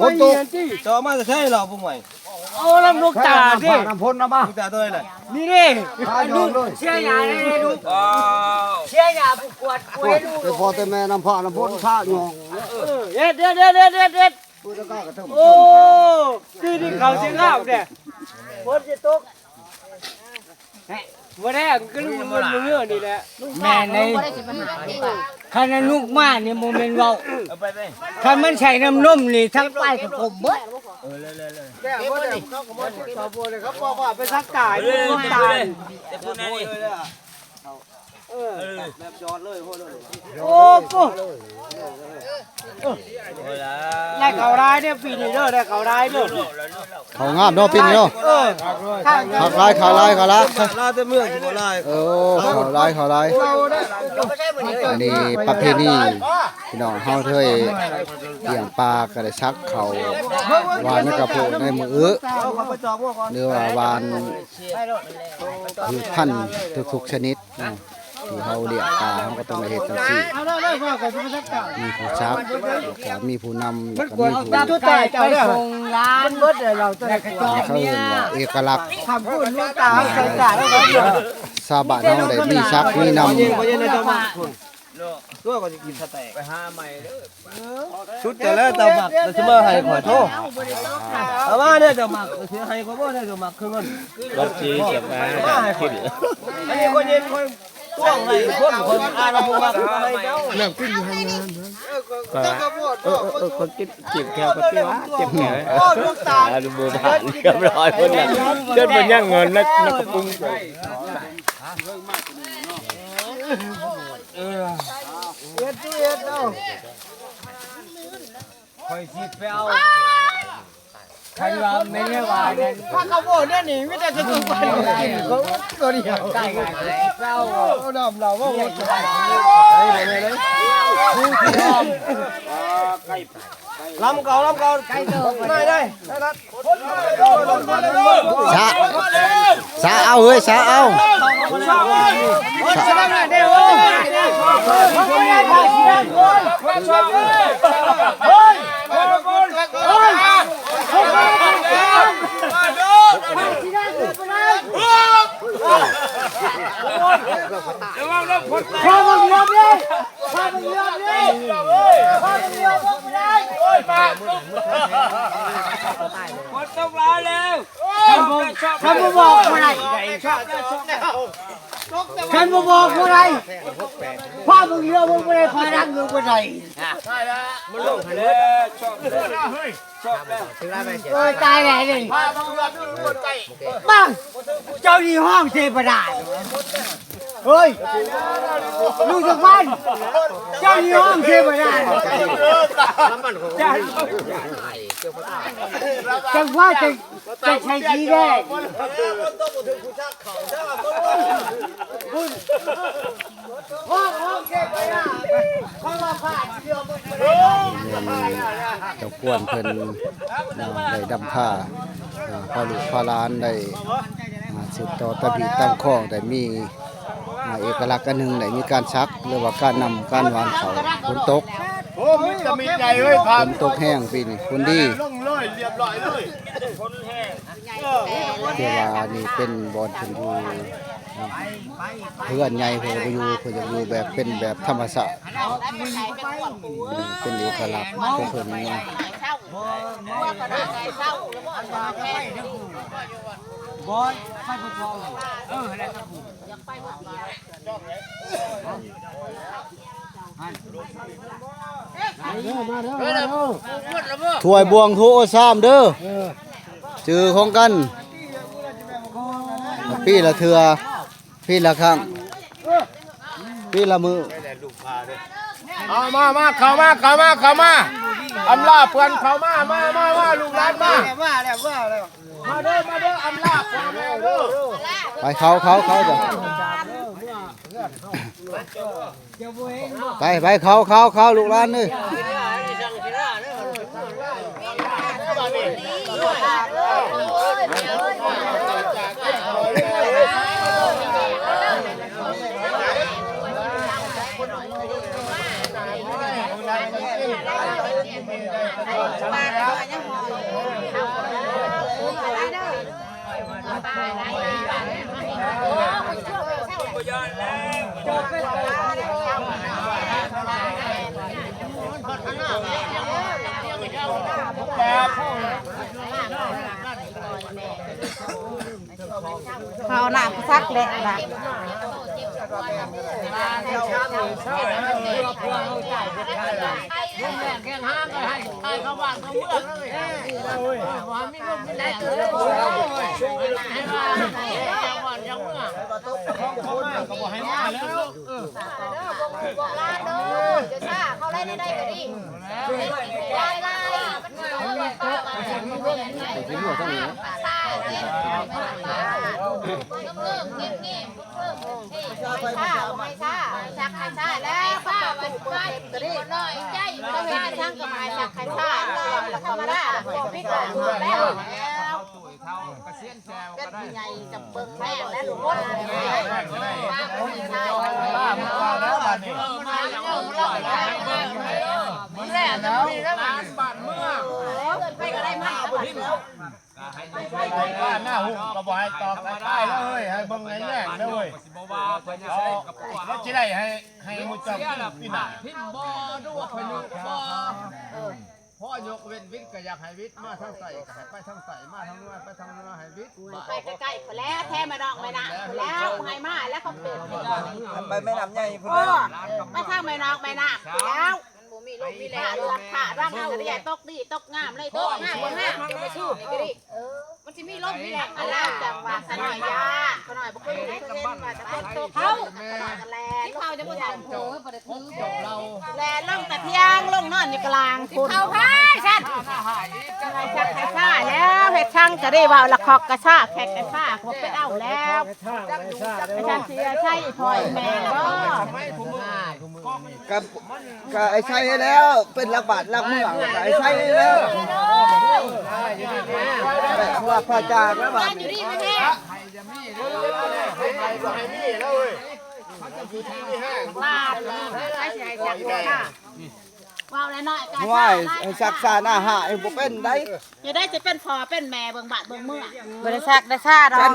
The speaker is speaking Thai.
คนตกจอมาจะใช่เราพวกใหม่เอาลำลูกตาดิน้ำพ่นนะบ้าลูกตาตัวไหนนี่ดิดูเชี่ยหยาเลยดูเชี่ยหยาผู้กวดคุยดูแต่พอแต่แม่น้ำผ้าน้ำพ่นผ้าหยองเด็ดโอ้ดีเขาเสียงข้าวเนี่ยพ่นจะตกวันแรกก็ลูกมันเงื่อนี่แหละแม่ในคันลูกมาเนี่ยโมเมนต์เราคันมันใส่น้ำนมนี่ทั้งไปกับผมเบิดแก้วเขาเลยเขาบอกว่าไปซักตายตายแต่พูดนั่นนี่แบบจอดเลยโอ้โหได้เขาร้ายเนี่ยปีนี้เด้อได้เขาร้ายเด้อเขางามเนาะปีนี้เนาะขาลายลาจะเมื่อกี่บ่ลายเขาลายอันนี้ประเพณีพี่น้องเฮาเคยเลี้ยงปลาก็ได้ซักเขาวานในกระโปงในมือหรือว่าวานคือพันธุ์ทุกชนิดที่เขาเลี้ยงปลาเขาก็ต้องเฮ็ดจังซี่มีผู้ชักก็มีผู้นำก็มีผู้ส่งร้านเบิดเราเขาเรียกว่าเอกลักษณ์คำพูดลูกตาใส่ตาแล้วชาวบ้านเฮาได้มีชักมีนำตัวก็จะกินสเต็กไปหาใหม่เด้อชุดแต่ละตาหมักจะมาให้ขอโทษแต่ว่าเนี่ยจะหมักสิให้ก็บ่ได้จะหมักคือมันรถจีเก็บมาคิดอันนี้คนเย็นคนช่วงไหนคนอาณาภูมิมาให้เจ้าเริ่มกินอยู่ให้งานคนกินจีบแก้วก็ที่ว่าเจ็บแก้วดูมือผ่านเรียบร้อยคนละเดินเป็นย่างเงินแล้วก็ปรุงเอ็ดเนาะคอยสิไปเอาใครว่าไม่เรียกว่าเนี่ยถ้าเขาบอกเนี่ยนี่ไม่ได้จะถูกไปเขาตัวเดียวได้ไงไปเอาดำเราว่าหมดเลยลำเก่าได้สาเอาเฮ้ยสาเอาคนต้องลาแล้วฉันบอกอะไรฉันบอกอะไรพ่อมึงเยอะมึงไม่ได้คอยรักมึงเป็นไรมันลงเลยชอบแล้วตายแหล่เลยบ้างเจ้าดีห้องเทพดาเฮ้ยลูกสะพ้ายเจ้าดีห้องเทพดาจังว่าจะใช้ชีแรกเจ้ากวนเพิ่นได้ดำผ้าพอลูกพอล้านได้สืบต่อตะบีตามข้องได้มีเอกลักษณ์อันหนึ่งได้มีการชักหรือว่าการนำการวางเขาฝนตกฝนตกแห้งปีนี้ฝนดีเทวานี่เป็นบอนเพิ่นอยู่เพื่อนใหญ่เพิ่นอยู่เพิ่นจะอยู่แบบเป็นแบบธรรมชาติเป็นเอกลักษณ์ของเพิ่นบอยไฟพออะไรครับผมอยากไปว่าถ้วยบวงทุโอซามเด้อจือของกันพี่ละเถื่อพี่ละครั้งพี่ละมือเอามาเข้ามาอำลาเพื่อนเข้ามาลูกหลานมาเด้ออำลาไปเขาจ้ะไปเขาลูกหลานนี่ เขาหน้าซักแหละนะเขาได้ได้ก็ดีได้ได้ถึงหัวต้องนี้ไม่ซ่าชักไข่ซ่าแล้วป้าวันไปก็ได้หน่อยใจก็เห็นช่างกับไม้ชักไข่ซ่าธรรมดาบอกพี่ก่อนแล้วก็ใหญ่กับเบิ้งแม่และลูกคนป้าไม่ใช่ป้ามาแล้วบ้านนี้มาแล้วแม่จะมีแล้วบ้านเมื่อไปก็ได้มาหน้าหุ่มกระบอกให้ตอกใต้แล้วเฮ้ยให้เบิ่งในแรกแล้วเฮ้ยแล้วจะได้ให้มุจับพี่หน้าพิมบ่ด้วยพนุบ่พ่อยกเว้นวิทย์ก็อยากให้วิทย์มาทางใส่ก็ให้ไปทางใส่มาทางนู้นไปทางนู้นให้วิทย์ไปใกล้ๆคนแล้วแท้มาดอกไม่นะแล้วให้มาแล้วเขาเปิดไปไม่นำใหญ่พุ่นไม่ทางไม่นอกไม่นะแล้วมีลูกมีแหล่หลักขาร่างกระใหญ่ตกดีตกงามเลยตกงามบนห้างจะไปสู้นี่ก็ดิมันจะมีลมมีแหล่อะไรจังหวะสนอยยาสนอยบุกขึ้นเล่นมาจะเป็นตัวเขาแหล่ที่เขาจะพูดถึงโอ้ยประเดี๋ยวเราแหล่ล่องแต่เที่ยงล่องนอนอยู่กลางคุณเขาพายฉันอะไรชักกระชากแล้วเห็ดช่างจะได้ว่าละคอกกระชากแขกกระชากผมไปเอาแล้วอาจารย์เสียใช่ถอยแม่ก็ไอ้ใช่แล้วเป็นลักบาทลักเมืองไอ้ใช่แล้วว่าพระจากแล้วบ้านอยู่นี่ไม่แห้งลาดเลยไอ้ใหญ่จักรว้าวแล้วน้อยกันว่าไอ้ซักซาหน้าหาไอ้บ่เป็นได้จะได้จะเป็นพอเป็นแม่เบิ่งบาดเบิ่งเมื่อบริษัทได้ซาดอก